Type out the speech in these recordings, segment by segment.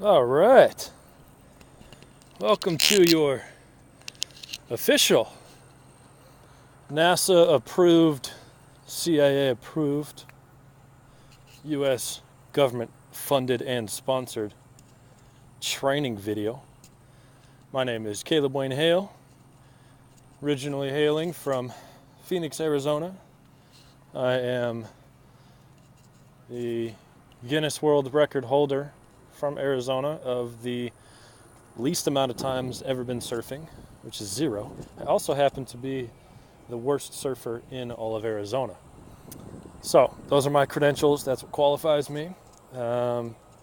All right. Welcome to your official NASA approved, CIA approved, US government funded and sponsored training video. My name is Caleb Wayne Hale, originally hailing from Phoenix, Arizona. I am the Guinness World Record holder from Arizona of the least amount of times ever been surfing, which is 0. I also happen to be the worst surfer in all of Arizona. So those are my credentials. That's what qualifies me.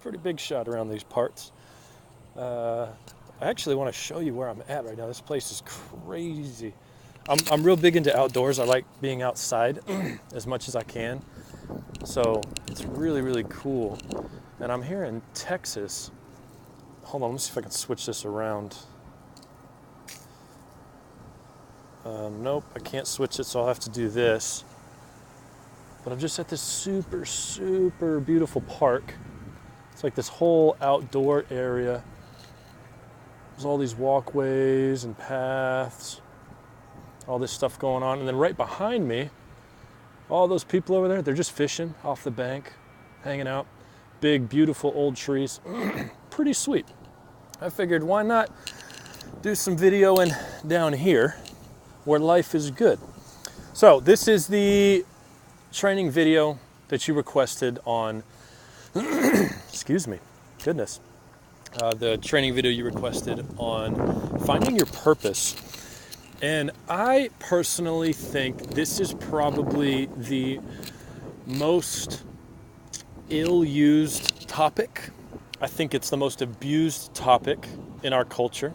Pretty big shot around these parts. I actually want to show you where I'm at right now. This place is crazy. I'm real big into outdoors. I like being outside as much as I can. So it's really, really cool. And I'm here in Texas. Hold on, let me see if I can switch this around. Nope, I can't switch it, so I'll have to do this. But I'm just at this super, super beautiful park. It's like this whole outdoor area. There's all these walkways and paths, all this stuff going on. And then right behind me, all those people over there, they're just fishing off the bank, hanging out. Big, beautiful old trees. Pretty sweet. I figured why not do some videoing down here where life is good. So this is the training video that you requested on, excuse me, goodness. The training video you requested on finding your purpose. And I personally think this is probably the most ill-used topic. I think it's the most abused topic in our culture.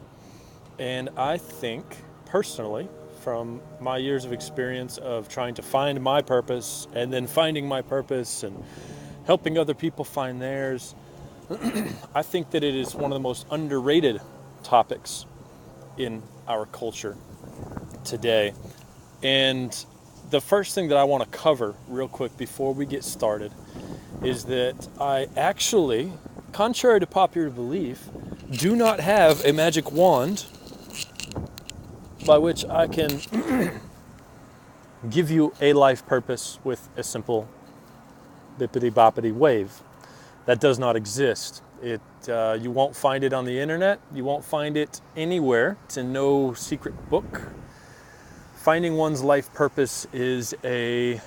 And I think, personally, from my years of experience of trying to find my purpose and then finding my purpose and helping other people find theirs, I think that it is one of the most underrated topics in our culture today. And the first thing that I want to cover real quick before we get started is that I actually, contrary to popular belief, do not have a magic wand by which I can give you a life purpose with a simple bippity-boppity wave. That does not exist. You won't find it on the internet. You won't find it anywhere. It's in no secret book. Finding one's life purpose is a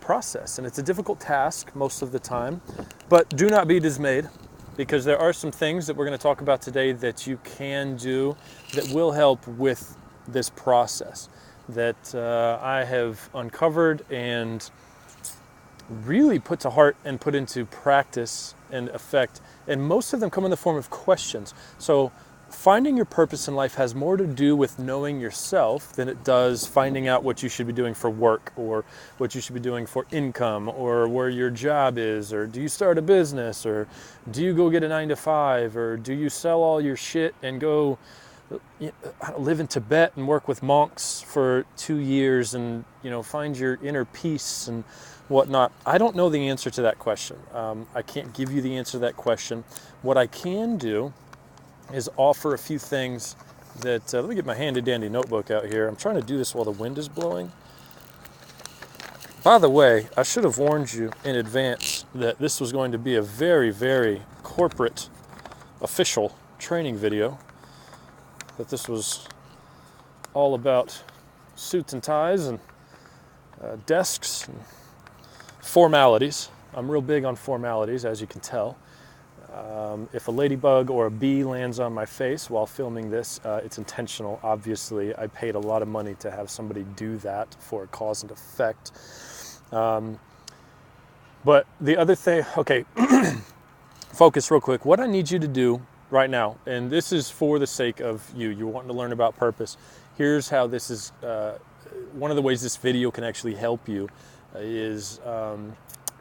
process, and it's a difficult task most of the time, but do not be dismayed, because there are some things that we're going to talk about today that you can do that will help with this process that I have uncovered and really put to heart and put into practice and effect, and most of them come in the form of questions. So finding your purpose in life has more to do with knowing yourself than it does finding out what you should be doing for work or what you should be doing for income or where your job is, or do you start a business, or do you go get a 9-to-5, or do you sell all your shit and go live in Tibet and work with monks for 2 years and find your inner peace and whatnot. I don't know the answer to that question. I can't give you the answer to that question. What I can do is offer a few things that, let me get my handy dandy notebook out here. I'm trying to do this while the wind is blowing. By the way, I should have warned you in advance that this was going to be a very, very corporate, official training video. That this was all about suits and ties and desks and formalities. I'm real big on formalities, as you can tell. If a ladybug or a bee lands on my face while filming this, it's intentional. Obviously, I paid a lot of money to have somebody do that for a cause and effect. But the other thing, okay, focus real quick. What I need you to do right now, and this is for the sake of you, you're wanting to learn about purpose. Here's how this is, one of the ways this video can actually help you is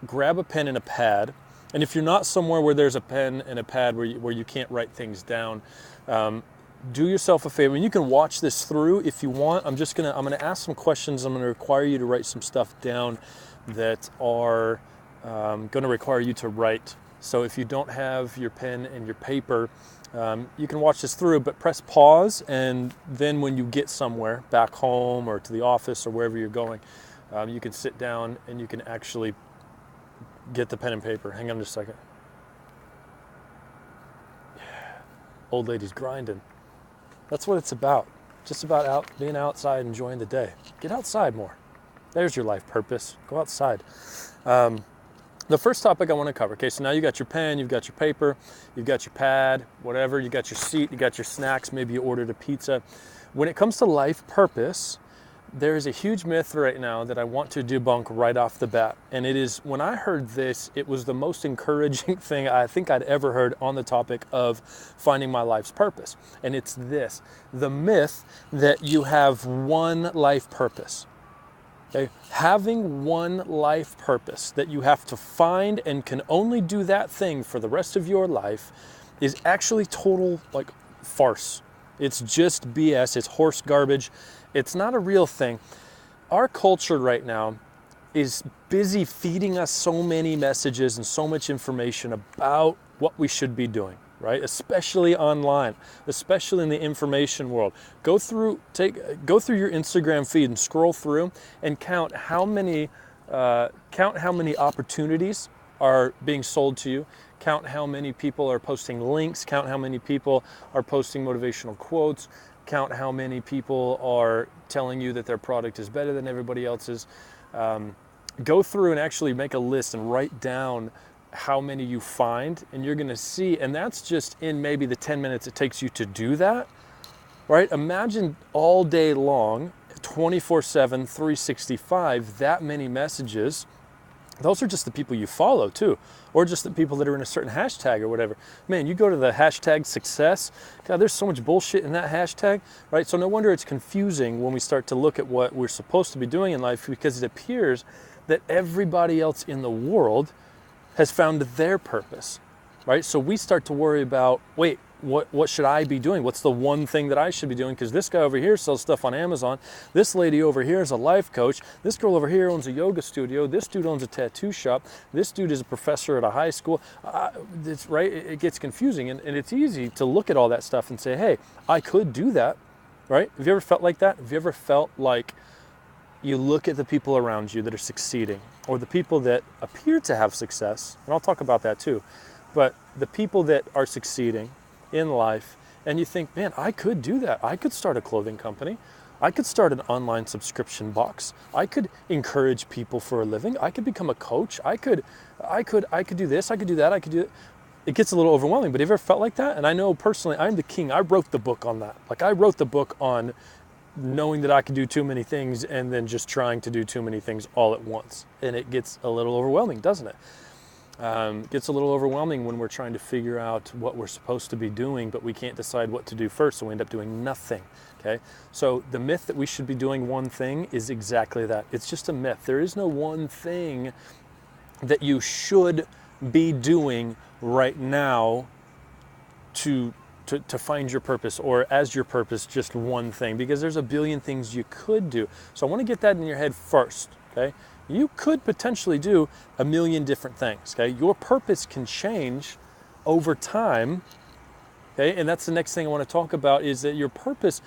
grab a pen and a pad. And if you're not somewhere where there's a pen and a pad where you can't write things down, do yourself a favor. And you can watch this through if you want. I'm gonna ask some questions. I'm gonna require you to write some stuff down that are gonna require you to write So if you don't have your pen and your paper, you can watch this through, but press pause, and then when you get somewhere, back home or to the office or wherever you're going, you can sit down and you can actually get the pen and paper. Hang on just a second. Yeah. Old lady's grinding. That's what it's about. Just about being outside, enjoying the day. Get outside more. There's your life purpose. Go outside. The first topic I want to cover, okay, so now you got your pen, you've got your paper, you've got your pad, whatever, you got your seat, you got your snacks, maybe you ordered a pizza. When it comes to life purpose, there is a huge myth right now that I want to debunk right off the bat. And it is, when I heard this, it was the most encouraging thing I think I'd ever heard on the topic of finding my life's purpose. And it's this, the myth that you have one life purpose. Okay? Having one life purpose that you have to find and can only do that thing for the rest of your life is actually total farce. It's just BS. It's horse garbage. It's not a real thing. Our culture right now is busy feeding us so many messages and so much information about what we should be doing, right? Especially online, especially in the information world. Go through your Instagram feed and scroll through and count how many opportunities are being sold to you. Count how many people are posting links. Count how many people are posting motivational quotes. Count how many people are telling you that their product is better than everybody else's. Go through and actually make a list and write down how many you find, and you're gonna see, and that's just in maybe the 10 minutes it takes you to do that, right? Imagine all day long, 24/7, 365, that many messages. Those are just the people you follow too, or just the people that are in a certain hashtag or whatever. Man, you go to the hashtag success, God, there's so much bullshit in that hashtag, right? So no wonder it's confusing when we start to look at what we're supposed to be doing in life, because it appears that everybody else in the world has found their purpose, right? So we start to worry about, wait, what should I be doing? What's the one thing that I should be doing? Because this guy over here sells stuff on Amazon. This lady over here is a life coach. This girl over here owns a yoga studio. This dude owns a tattoo shop. This dude is a professor at a high school. It's right. It gets confusing, and it's easy to look at all that stuff and say, hey, I could do that, right? Have you ever felt like that? Have you ever felt like you look at the people around you that are succeeding, or the people that appear to have success, and I'll talk about that too, but the people that are succeeding in life, and you think, man, I could do that. I could start a clothing company. I could start an online subscription box. I could encourage people for a living. I could become a coach. I could do this. I could do that. I could do it. It gets a little overwhelming, but have you ever felt like that? And I know personally, I'm the king. I wrote the book on that. I wrote the book on knowing that I could do too many things and then just trying to do too many things all at once. And it gets a little overwhelming, doesn't it? Gets a little overwhelming when we're trying to figure out what we're supposed to be doing, but we can't decide what to do first, so we end up doing nothing, okay? So the myth that we should be doing one thing is exactly that. It's just a myth. There is no one thing that you should be doing right now to find your purpose, or as your purpose, just one thing, because there's a billion things you could do. So I want to get that in your head first, okay? You could potentially do a million different things, okay? Your purpose can change over time, okay? And that's the next thing I want to talk about, is that your purpose,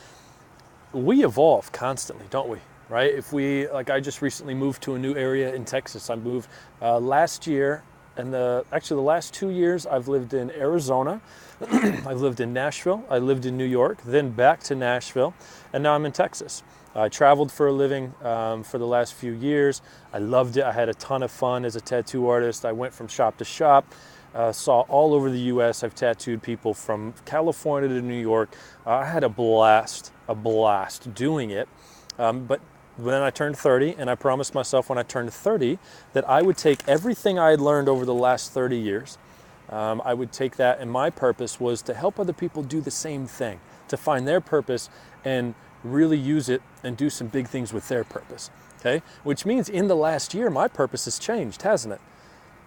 we evolve constantly, don't we? Right? If we, I just recently moved to a new area in Texas. I moved last year, and the last 2 years I've lived in Arizona. I've lived in Nashville. I lived in New York, then back to Nashville, and now I'm in Texas. I traveled for a living for the last few years. I loved it. I had a ton of fun as a tattoo artist. I went from shop to shop, saw all over the U.S. I've tattooed people from California to New York. I had a blast doing it. But then I turned 30, and I promised myself when I turned 30 that I would take everything I had learned over the last 30 years. I would take that, and my purpose was to help other people do the same thing, to find their purpose and really use it and do some big things with their purpose, okay? Which means in the last year, my purpose has changed, hasn't it?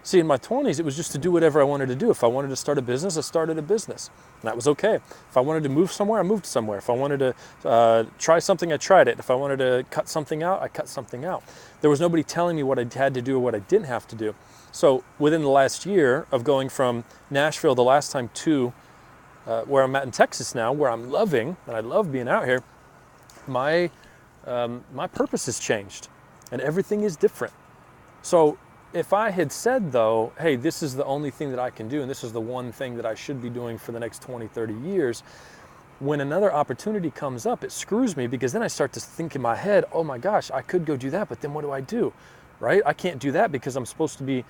See, in my 20s, it was just to do whatever I wanted to do. If I wanted to start a business, I started a business. And that was okay. If I wanted to move somewhere, I moved somewhere. If I wanted to try something, I tried it. If I wanted to cut something out, I cut something out. There was nobody telling me what I had to do or what I didn't have to do. So within the last year of going from Nashville the last time to where I'm at in Texas now, where I'm loving, and I love being out here, my purpose has changed and everything is different. So if I had said though, hey, this is the only thing that I can do and this is the one thing that I should be doing for the next 20, 30 years, when another opportunity comes up, it screws me, because then I start to think in my head, oh my gosh, I could go do that, but then what do I do, right? I can't do that because I'm supposed to be,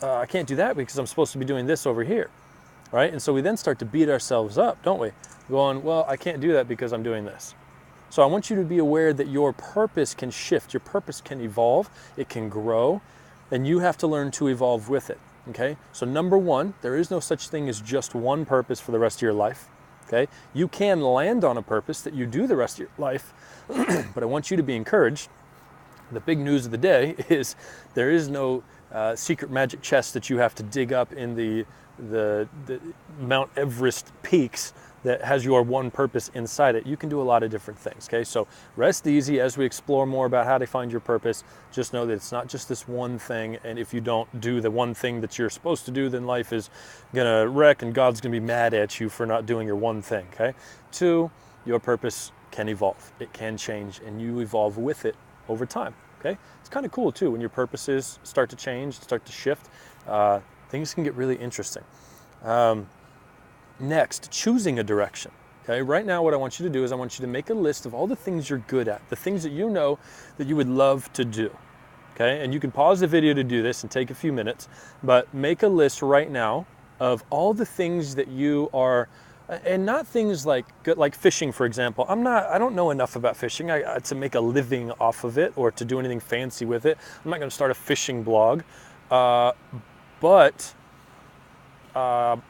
I can't do that because I'm supposed to be doing this over here, right? And so we then start to beat ourselves up, don't we? Going, well, I can't do that because I'm doing this. So I want you to be aware that your purpose can shift, your purpose can evolve, it can grow, and you have to learn to evolve with it, okay? So number one, there is no such thing as just one purpose for the rest of your life. Okay, you can land on a purpose that you do the rest of your life, but I want you to be encouraged. The big news of the day is there is no secret magic chest that you have to dig up in the Mount Everest peaks that has your one purpose inside it. You can do a lot of different things, okay? So rest easy as we explore more about how to find your purpose. Just know that it's not just this one thing, and if you don't do the one thing that you're supposed to do, then life is gonna wreck and God's gonna be mad at you for not doing your one thing, okay? Two, your purpose can evolve. It can change, and you evolve with it over time, okay? It's kind of cool too when your purposes start to change, start to shift. Things can get really interesting. Next, choosing a direction. Okay, right now what I want you to do is I want you to make a list of all the things you're good at, the things that you know that you would love to do. Okay, and you can pause the video to do this and take a few minutes, but make a list right now of all the things that you are, and not things like fishing, for example. I don't know enough about fishing to make a living off of it or to do anything fancy with it. I'm not going to start a fishing blog, but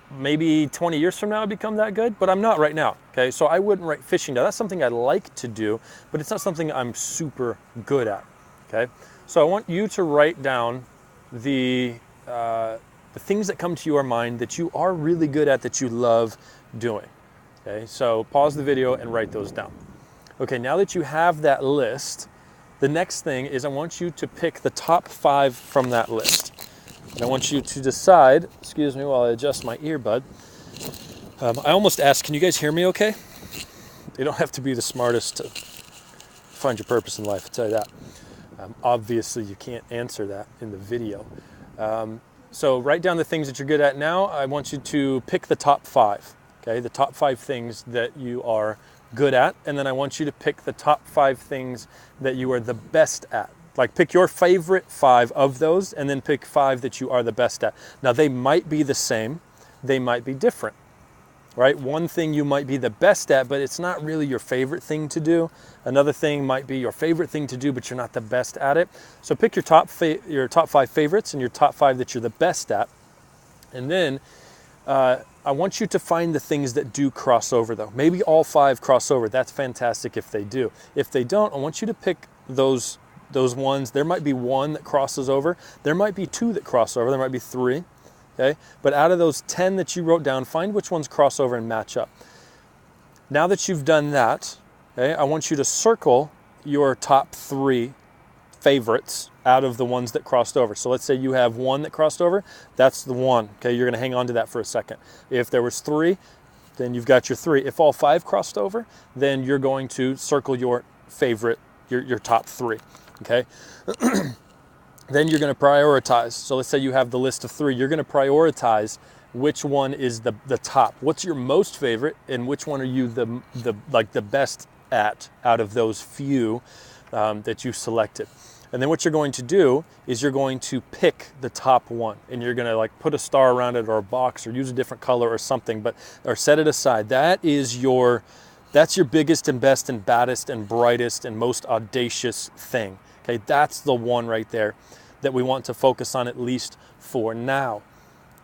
maybe 20 years from now I'll become that good, but I'm not right now, okay? So I wouldn't write fishing down. That's something I like to do, but it's not something I'm super good at, okay? So I want you to write down the things that come to your mind that you are really good at, that you love doing, okay? So pause the video and write those down. Okay, now that you have that list, the next thing is I want you to pick the top 5 from that list. And I want you to decide, excuse me while I adjust my earbud. I almost asked, can you guys hear me okay? You don't have to be the smartest to find your purpose in life, I'll tell you that. Obviously, you can't answer that in the video. So write down the things that you're good at now. I want you to pick the top 5, okay? The top 5 things that you are good at. And then I want you to pick the top 5 things that you are the best at. Like pick your favorite 5 of those and then pick 5 that you are the best at. Now they might be the same, they might be different, right? One thing you might be the best at, but it's not really your favorite thing to do. Another thing might be your favorite thing to do, but you're not the best at it. So pick your top 5 favorites and your top 5 that you're the best at. And then I want you to find the things that do cross over though. Maybe all 5 cross over. That's fantastic if they do. If they don't, I want you to pick those ones. There might be 1 that crosses over. There might be 2 that cross over. There might be 3. Okay? But out of those 10 that you wrote down, find which ones cross over and match up. Now that you've done that, okay, I want you to circle your top 3 favorites out of the ones that crossed over. So let's say you have 1 that crossed over. That's the 1. Okay? You're going to hang on to that for a second. If there was 3, then you've got your 3. If all 5 crossed over, then you're going to circle your favorite, your top 3. Okay, then you're going to prioritize. So let's say you have the list of 3. You're going to prioritize which one is the top. What's your most favorite, and which one are you the best at out of those few that you selected? And then what you're going to do is you're going to pick the top 1, and you're going to like put a star around it or a box or use a different color or something, or set it aside. That's your biggest and best and baddest and brightest and most audacious thing. Okay, that's the one right there that we want to focus on, at least for now.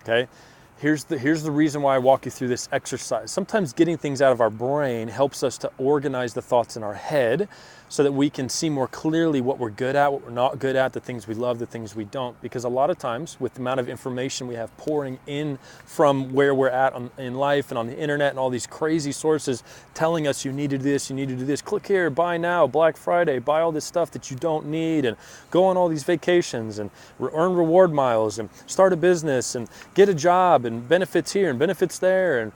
Okay, here's the reason why I walk you through this exercise. Sometimes getting things out of our brain helps us to organize the thoughts in our head so that we can see more clearly what we're good at, what we're not good at, the things we love, the things we don't. Because a lot of times with the amount of information we have pouring in from where we're at in life and on the internet and all these crazy sources telling us you need to do this, you need to do this, click here, buy now, Black Friday, buy all this stuff that you don't need, and go on all these vacations and earn reward miles and start a business and get a job and benefits here and benefits there. And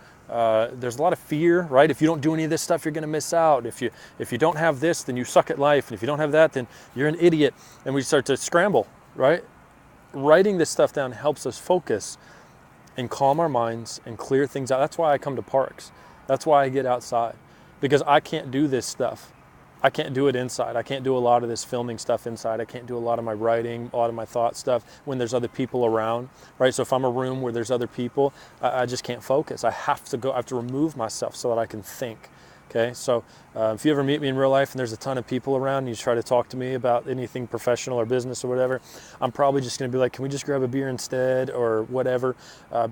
there's a lot of fear, right? If you don't do any of this stuff, you're going to miss out. If you don't have this, then you suck at life. And if you don't have that, then you're an idiot. And we start to scramble, right? Writing this stuff down helps us focus and calm our minds and clear things out. That's why I come to parks. That's why I get outside, because I can't do this stuff. I can't do it inside. I can't do a lot of this filming stuff inside. I can't do a lot of my writing, a lot of my thought stuff when there's other people around, right? So if I'm in a room where there's other people, I just can't focus. I have to remove myself so that I can think, okay? So if you ever meet me in real life and there's a ton of people around and you try to talk to me about anything professional or business or whatever, I'm probably just gonna be like, can we just grab a beer instead or whatever?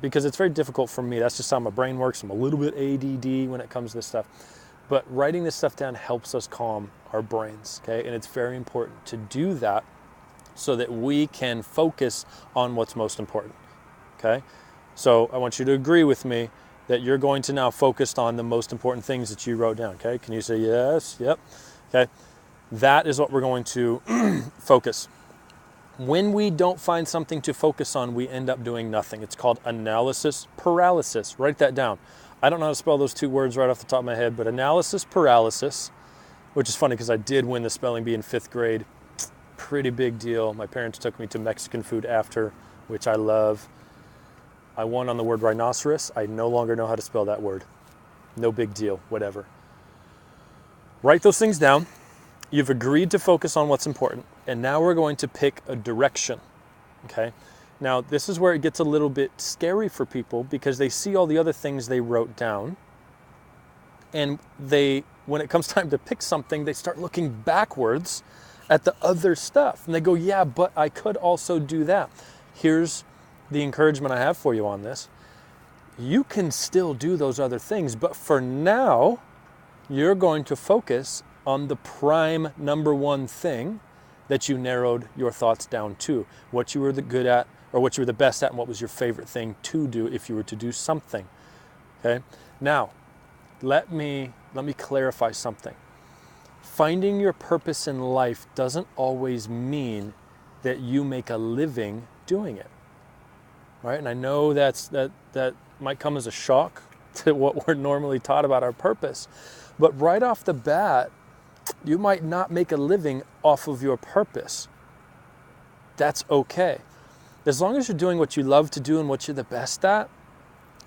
Because it's very difficult for me. That's just how my brain works. I'm a little bit ADD when it comes to this stuff. But writing this stuff down helps us calm our brains, okay? And it's very important to do that so that we can focus on what's most important, okay? So I want you to agree with me that you're going to now focus on the most important things that you wrote down, okay? Can you say yes? Yep. Okay. That is what we're going to focus. When we don't find something to focus on, we end up doing nothing. It's called analysis paralysis. Write that down. I don't know how to spell those two words right off the top of my head, but analysis paralysis, which is funny because I did win the spelling bee in 5th grade. Pretty big deal. My parents took me to Mexican food after, which I love. I won on the word rhinoceros. I no longer know how to spell that word. No big deal, whatever. Write those things down. You've agreed to focus on what's important, and now we're going to pick a direction, okay? Now, this is where it gets a little bit scary for people because they see all the other things they wrote down, and when it comes time to pick something, they start looking backwards at the other stuff, and they go, yeah, but I could also do that. Here's the encouragement I have for you on this. You can still do those other things, but for now, you're going to focus on the prime number one thing that you narrowed your thoughts down to, what you were good at, or what you were the best at, and what was your favorite thing to do if you were to do something, okay? Now, let me clarify something. Finding your purpose in life doesn't always mean that you make a living doing it, right? And I know that might come as a shock to what we're normally taught about our purpose, but right off the bat, you might not make a living off of your purpose. That's okay. As long as you're doing what you love to do and what you're the best at,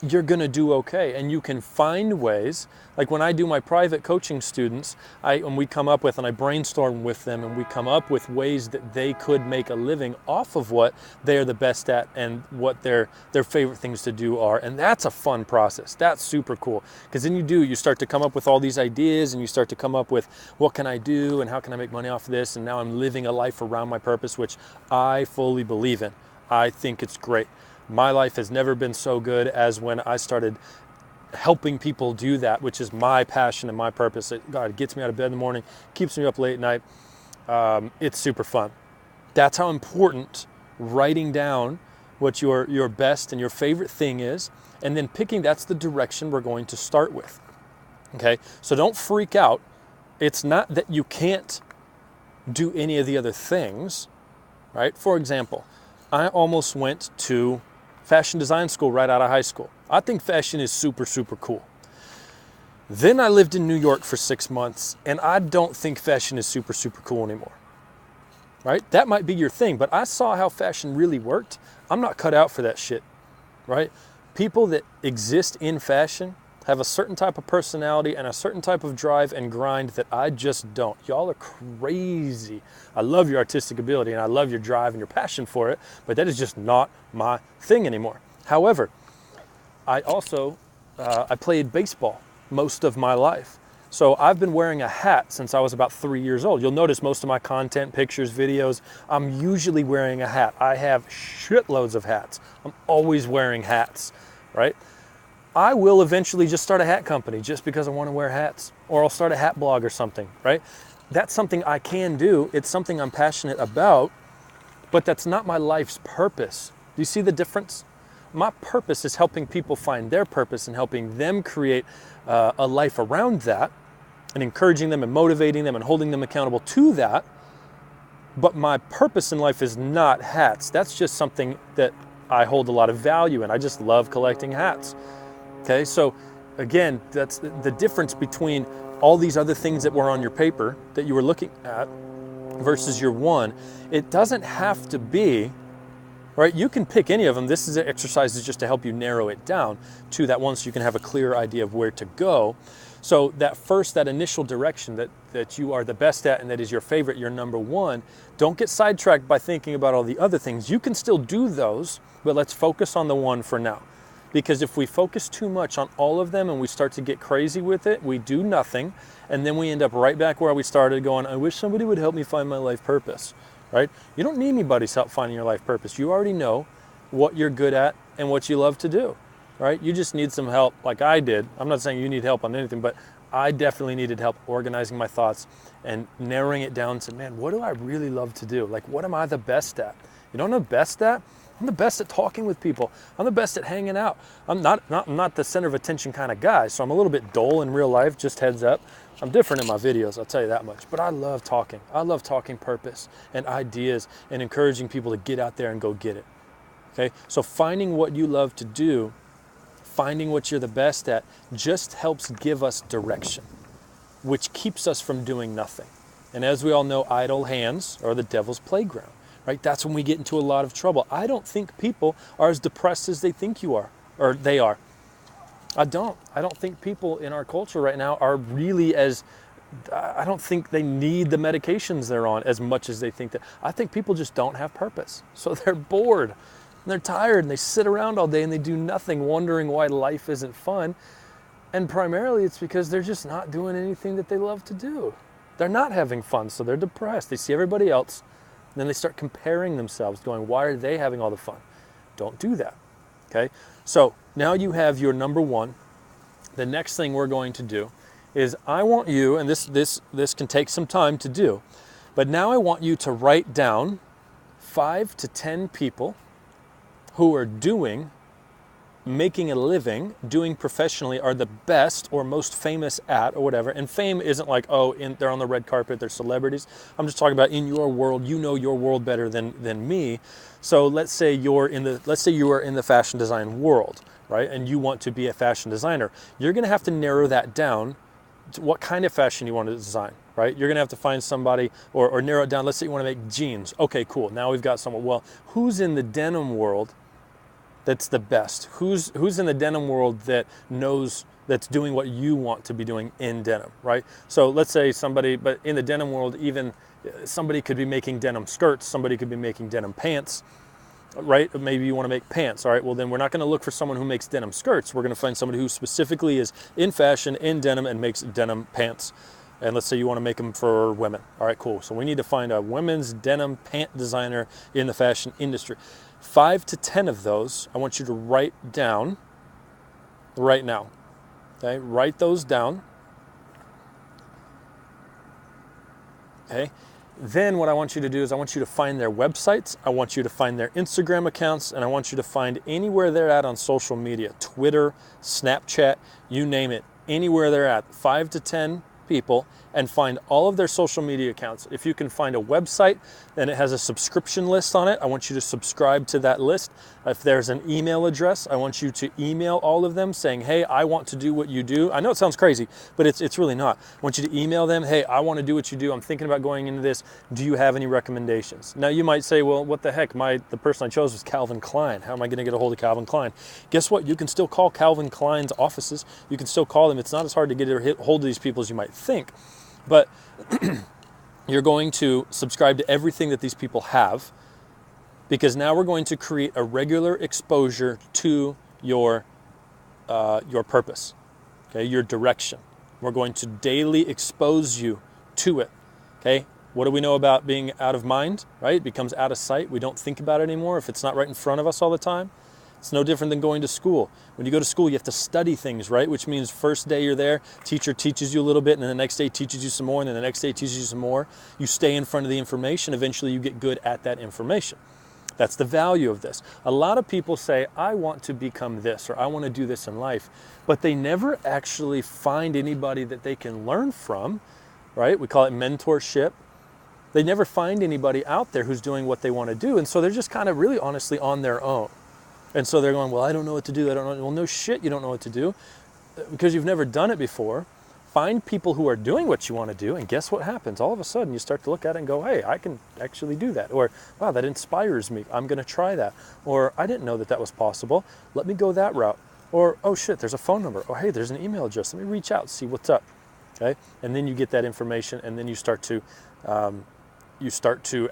you're gonna do okay. And you can find ways, like when I do my private coaching students, and we come up with, and I brainstorm with them, and we come up with ways that they could make a living off of what they're the best at and what their favorite things to do are. And that's a fun process. That's super cool. Because then you start to come up with all these ideas, and you start to come up with what can I do and how can I make money off of this? And now I'm living a life around my purpose, which I fully believe in. I think it's great. My life has never been so good as when I started helping people do that, which is my passion and my purpose. It gets me out of bed in the morning, keeps me up late at night. It's super fun. That's how important writing down what your best and your favorite thing is, and then that's the direction we're going to start with. Okay, so don't freak out. It's not that you can't do any of the other things, right? For example, I almost went to fashion design school right out of high school. I think fashion is super, super cool. Then I lived in New York for 6 months, and I don't think fashion is super, super cool anymore, right? That might be your thing, but I saw how fashion really worked. I'm not cut out for that shit, right? People that exist in fashion have a certain type of personality and a certain type of drive and grind that I just don't. Y'all are crazy. I love your artistic ability and I love your drive and your passion for it, but that is just not my thing anymore. However, I also, I played baseball most of my life. So I've been wearing a hat since I was about 3 years old. You'll notice most of my content, pictures, videos, I'm usually wearing a hat. I have shitloads of hats. I'm always wearing hats, right? I will eventually just start a hat company just because I want to wear hats, or I'll start a hat blog or something, right? that's something I can do. It's something I'm passionate about, but that's not my life's purpose. Do you see the difference? My purpose is helping people find their purpose and helping them create a life around that, and encouraging them and motivating them and holding them accountable to that. But my purpose in life is not hats. That's just something that I hold a lot of value in. I just love collecting hats. Okay, so again, that's the difference between all these other things that were on your paper that you were looking at versus your one. It doesn't have to be, right? You can pick any of them. This is an exercise just to help you narrow it down to that one so you can have a clear idea of where to go. So that initial direction that you are the best at and that is your favorite, your number one, don't get sidetracked by thinking about all the other things. You can still do those, but let's focus on the one for now. Because if we focus too much on all of them and we start to get crazy with it, we do nothing, and then we end up right back where we started going, I wish somebody would help me find my life purpose, right? You don't need anybody's help finding your life purpose. You already know what you're good at and what you love to do. Right? You just need some help like I did. I'm not saying you need help on anything, but I definitely needed help organizing my thoughts and narrowing it down to, man, what do I really love to do? Like, what am I the best at? You know what I'm the best at? I'm the best at talking with people. I'm the best at hanging out. I'm not the center of attention kind of guy, so I'm a little bit dull in real life, just heads up. I'm different in my videos, I'll tell you that much. But I love talking. I love talking purpose and ideas and encouraging people to get out there and go get it. Okay? So finding what you love to do, finding what you're the best at, just helps give us direction, which keeps us from doing nothing. And as we all know, idle hands are the devil's playground, right? That's when we get into a lot of trouble. I don't think people are as depressed as they think you are, or they are. I don't think people in our culture right now are really I don't think they need the medications they're on as much as they think that. I think people just don't have purpose. So they're bored. And they're tired and they sit around all day and they do nothing, wondering why life isn't fun. And primarily it's because they're just not doing anything that they love to do. They're not having fun, so they're depressed. They see everybody else, and then they start comparing themselves, going, why are they having all the fun? Don't do that, okay? So now you have your number one. The next thing we're going to do is I want you, and this can take some time to do, but now I want you to write down 5 to 10 people who are making a living, doing professionally, are the best or most famous at or whatever. And fame isn't like, they're on the red carpet, they're celebrities. I'm just talking about in your world. You know your world better than me. So let's say you are in the fashion design world, right? And you want to be a fashion designer. You're gonna have to narrow that down to what kind of fashion you want to design, right? You're gonna have to find somebody or narrow it down. Let's say you wanna make jeans. Okay, cool, now we've got someone. Well, who's in the denim world that's the best? Who's in the denim world that knows, that's doing what you want to be doing in denim, right? So let's say somebody, but in the denim world, even somebody could be making denim skirts, somebody could be making denim pants, right? Maybe you want to make pants. All right, well then we're not going to look for someone who makes denim skirts. We're going to find somebody who specifically is in fashion, in denim, and makes denim pants. And let's say you want to make them for women. All right, cool. So we need to find a women's denim pant designer in the fashion industry. 5 to 10 of those, I want you to write down right now. Okay, write those down. Okay, then what I want you to do is I want you to find their websites, I want you to find their Instagram accounts, and I want you to find anywhere they're at on social media, Twitter, Snapchat, you name it, anywhere they're at, 5 to 10 people, and find all of their social media accounts. If you can find a website and it has a subscription list on it, I want you to subscribe to that list. If there's an email address, I want you to email all of them saying, hey, I want to do what you do. I know it sounds crazy, but it's really not. I want you to email them, hey, I want to do what you do. I'm thinking about going into this. Do you have any recommendations? Now you might say, well, what the heck? The person I chose was Calvin Klein. How am I going to get a hold of Calvin Klein? Guess what? You can still call Calvin Klein's offices. You can still call them. It's not as hard to get a hold of these people as you might think. But you're going to subscribe to everything that these people have, because now we're going to create a regular exposure to your purpose, okay, your direction. We're going to daily expose you to it, okay? What do we know about being out of mind, right? It becomes out of sight. We don't think about it anymore if it's not right in front of us all the time. It's no different than going to school. When you go to school, you have to study things, right? Which means first day you're there, teacher teaches you a little bit, and then the next day teaches you some more, and then the next day teaches you some more. You stay in front of the information. Eventually you get good at that information. That's the value of this. A lot of people say, I want to become this, or I want to do this in life, but they never actually find anybody that they can learn from, right? We call it mentorship. They never find anybody out there who's doing what they want to do. And so they're just kind of really honestly on their own. And so they're going, well, I don't know what to do. I don't know. Well, no shit, you don't know what to do because you've never done it before. Find people who are doing what you want to do, and guess what happens? All of a sudden, you start to look at it and go, hey, I can actually do that. Or, wow, that inspires me. I'm going to try that. Or, I didn't know that that was possible. Let me go that route. Or, oh, shit, there's a phone number. Or, hey, there's an email address. Let me reach out, see what's up. Okay? And then you get that information, and then you start to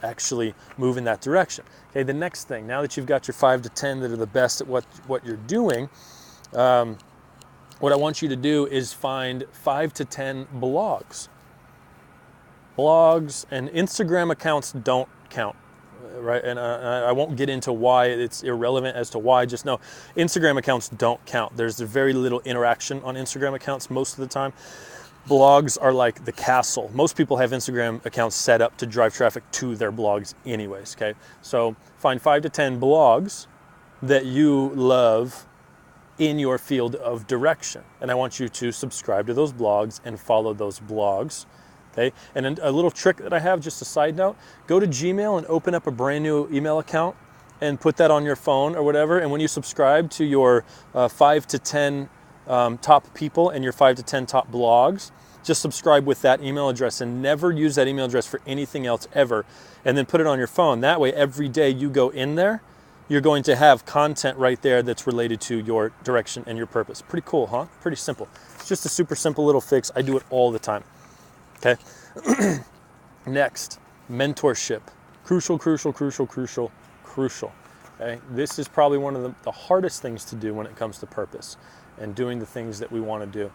actually move in that direction. Okay, the next thing, now that you've got your 5 to 10 that are the best at what you're doing, what I want you to do is find 5 to 10 blogs. Blogs and Instagram accounts don't count, right? And I won't get into why it's irrelevant as to why. Just know Instagram accounts don't count. There's very little interaction on Instagram accounts most of the time. Blogs are like the castle. Most people have Instagram accounts set up to drive traffic to their blogs anyways, okay? So find 5 to 10 blogs that you love in your field of direction. And I want you to subscribe to those blogs and follow those blogs, okay? And a little trick that I have, just a side note, go to Gmail and open up a brand new email account and put that on your phone or whatever. And when you subscribe to your 5 to 10 top people and your 5 to 10 top blogs, just subscribe with that email address and never use that email address for anything else ever. And then put it on your phone. That way, every day you go in there, you're going to have content right there that's related to your direction and your purpose. Pretty cool, huh? Pretty simple. It's just a super simple little fix. I do it all the time. Okay. Next, mentorship. Crucial, crucial, crucial, crucial, crucial. Okay. This is probably one of the hardest things to do when it comes to purpose and doing the things that we want to do.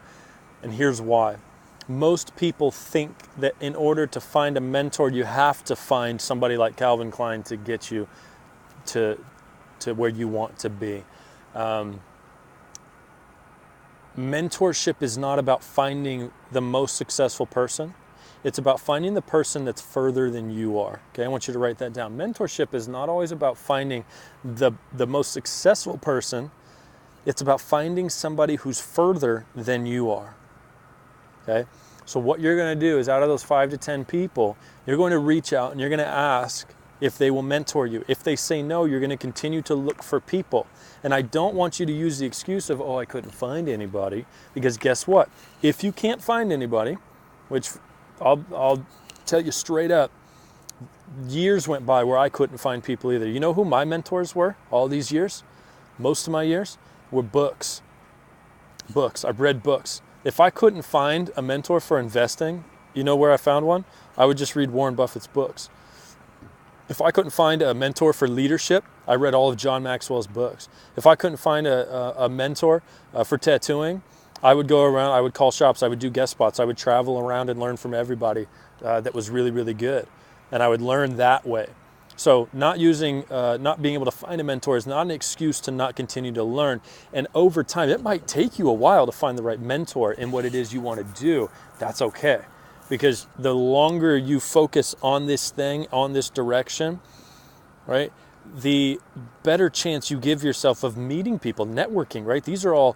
And here's why. Most people think that in order to find a mentor, you have to find somebody like Calvin Klein to get you to where you want to be. Mentorship is not about finding the most successful person. It's about finding the person that's further than you are. Okay, I want you to write that down. Mentorship is not always about finding the most successful person. It's about finding somebody who's further than you are. Okay, so what you're going to do is out of those 5 to 10 people, you're going to reach out and you're going to ask if they will mentor you. If they say no, you're going to continue to look for people. And I don't want you to use the excuse of, oh, I couldn't find anybody, because guess what? If you can't find anybody, which I'll tell you straight up, years went by where I couldn't find people either. You know who my mentors were all these years? Most of my years were books. Books. I've read books. If I couldn't find a mentor for investing, you know where I found one? I would just read Warren Buffett's books. If I couldn't find a mentor for leadership, I read all of John Maxwell's books. If I couldn't find a mentor for tattooing, I would go around, I would call shops, I would do guest spots, I would travel around and learn from everybody that was really, really good. And I would learn that way. So not being able to find a mentor is not an excuse to not continue to learn. And over time, it might take you a while to find the right mentor in what it is you want to do. That's okay. Because the longer you focus on this thing, on this direction, right, the better chance you give yourself of meeting people, networking, right? These are all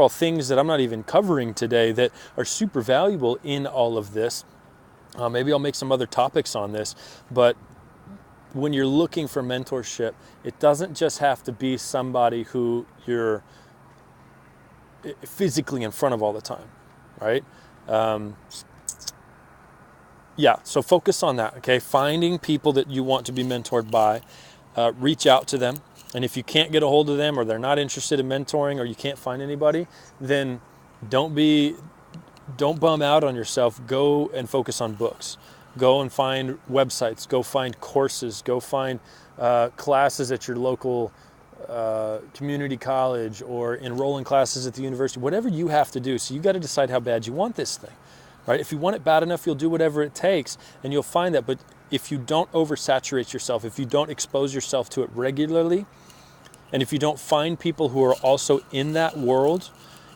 things that I'm not even covering today that are super valuable in all of this. Maybe I'll make some other topics on this, but when you're looking for mentorship, it doesn't just have to be somebody who you're physically in front of all the time, right? Yeah, so focus on that, okay? Finding people that you want to be mentored by, reach out to them. And if you can't get a hold of them or they're not interested in mentoring or you can't find anybody, then don't bum out on yourself. Go and focus on books. Go and find websites. Go find courses. Go find classes at your local community college or enroll in classes at the university. Whatever you have to do. So you got to decide how bad you want this thing. Right? If you want it bad enough, you'll do whatever it takes and you'll find that. But if you don't oversaturate yourself, if you don't expose yourself to it regularly, And if you don't find people who are also in that world,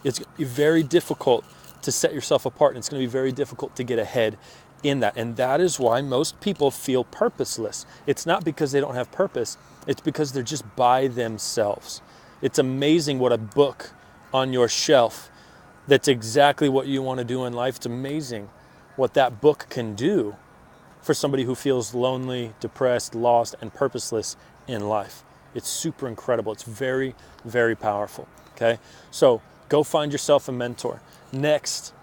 it's going to be very difficult to set yourself apart, and it's going to be very difficult to get ahead in that. And that is why most people feel purposeless. It's not because they don't have purpose, it's because they're just by themselves. It's amazing what a book on your shelf that's exactly what you want to do in life, it's amazing what that book can do for somebody who feels lonely, depressed, lost, and purposeless in life. It's super incredible. It's very, very powerful, okay? So go find yourself a mentor. Next,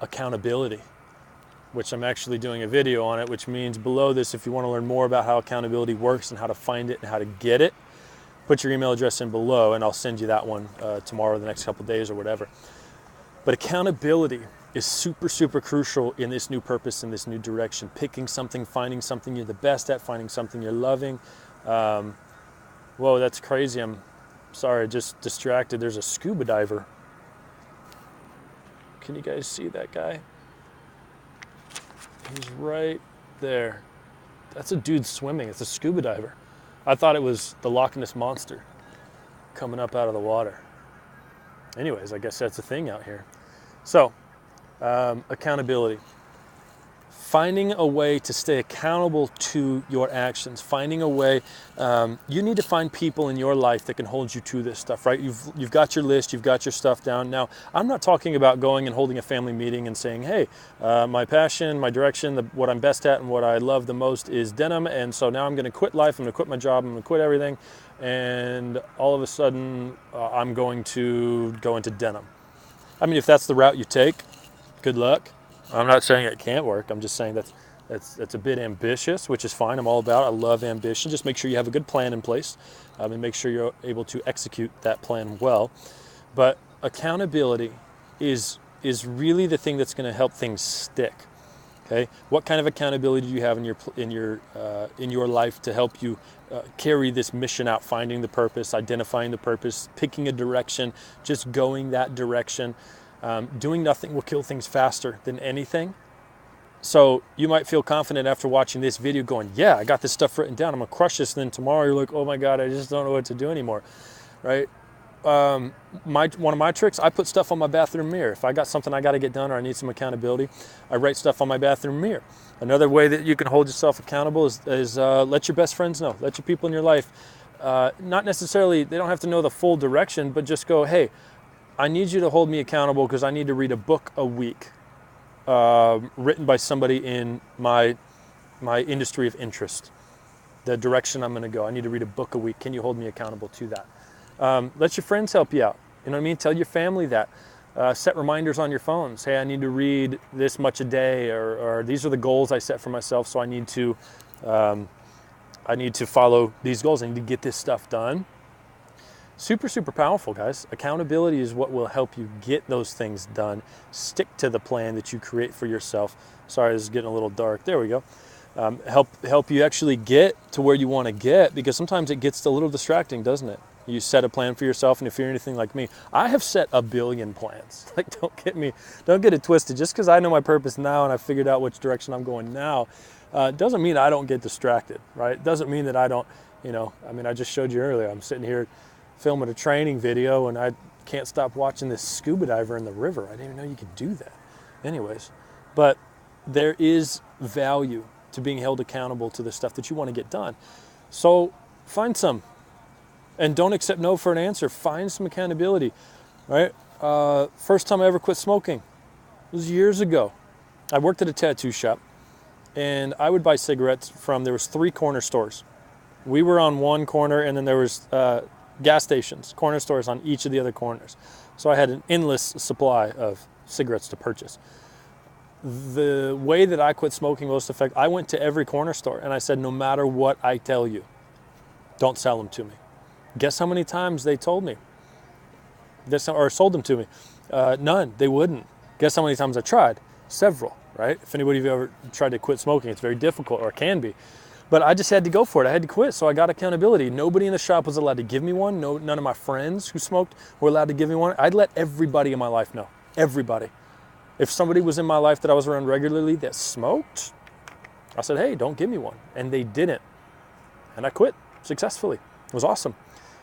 accountability, which I'm actually doing a video on it, which means below this, if you want to learn more about how accountability works and how to find it and how to get it, put your email address in below and I'll send you that one tomorrow or the next couple of days or whatever. But accountability is super, super crucial in this new purpose, in this new direction. Picking something, finding something you're the best at, finding something you're loving. Whoa, that's crazy. I'm sorry, just distracted. There's a scuba diver. Can you guys see that guy? He's right there. That's a dude swimming. It's a scuba diver. I thought it was the Loch Ness Monster coming up out of the water. Anyways, I guess that's a thing out here. So, accountability. Finding a way to stay accountable to your actions. Finding a way, you need to find people in your life that can hold you to this stuff, right? You've got your list, you've got your stuff down. Now, I'm not talking about going and holding a family meeting and saying, hey, my passion, my direction, what I'm best at and what I love the most is denim, and so now I'm gonna quit life, I'm gonna quit my job, I'm gonna quit everything, and all of a sudden, I'm going to go into denim. I mean, if that's the route you take, good luck. I'm not saying it can't work. I'm just saying that's a bit ambitious, which is fine. I'm all about it. I love ambition. Just make sure you have a good plan in place and make sure you're able to execute that plan well. But accountability is really the thing that's going to help things stick. Okay, what kind of accountability do you have in your life to help you carry this mission out? Finding the purpose, identifying the purpose, picking a direction, just going that direction. Doing nothing will kill things faster than anything. So you might feel confident after watching this video going, yeah, I got this stuff written down, I'm gonna crush this. And then tomorrow you're like, oh my God, I just don't know what to do anymore, right? One of my tricks, I put stuff on my bathroom mirror. If I got something I gotta get done or I need some accountability, I write stuff on my bathroom mirror. Another way that you can hold yourself accountable is let your best friends know, let your people in your life, not necessarily, they don't have to know the full direction, but just go, hey, I need you to hold me accountable because I need to read a book a week written by somebody in my industry of interest, the direction I'm going to go. I need to read a book a week. Can you hold me accountable to that? Let your friends help you out. You know what I mean? Tell your family that. Set reminders on your phones. Hey, I need to read this much a day, or these are the goals I set for myself, so I need to follow these goals. I need to get this stuff done. Super, super powerful, guys. Accountability is what will help you get those things done. Stick to the plan that you create for yourself. Sorry, this is getting a little dark. There we go. Help you actually get to where you want to get, because sometimes it gets a little distracting, doesn't it? You set a plan for yourself, and if you're anything like me, I have set a billion plans. Like, don't get it twisted. Just because I know my purpose now and I figured out which direction I'm going now, doesn't mean I don't get distracted, right? Doesn't mean that I don't, I mean, I just showed you earlier, I'm sitting here filming a training video and I can't stop watching this scuba diver in the river. I didn't even know you could do that. Anyways, but there is value to being held accountable to the stuff that you want to get done. So find some, and don't accept no for an answer. Find some accountability, right? First time I ever quit smoking was years ago. I worked at a tattoo shop and I would buy cigarettes there was 3 corner stores. We were on one corner and then there was gas stations, corner stores on each of the other corners. So I had an endless supply of cigarettes to purchase. The way that I quit smoking most effective, I went to every corner store and I said, no matter what I tell you, don't sell them to me. Guess how many times they told me? Or sold them to me? None, they wouldn't. Guess how many times I tried? Several, right? If anybody of you ever tried to quit smoking, it's very difficult, or can be. But I just had to go for it. I had to quit, so I got accountability. Nobody in the shop was allowed to give me one. None of my friends who smoked were allowed to give me one. I'd let everybody in my life know. Everybody. If somebody was in my life that I was around regularly that smoked, I said, hey, don't give me one. And they didn't. And I quit successfully. It was awesome.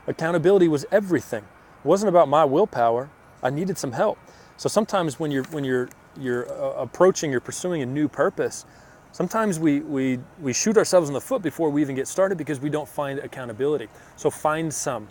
Accountability was everything. It wasn't about my willpower. I needed some help. So sometimes when you're approaching, you're pursuing a new purpose, sometimes we shoot ourselves in the foot before we even get started because we don't find accountability. So find some.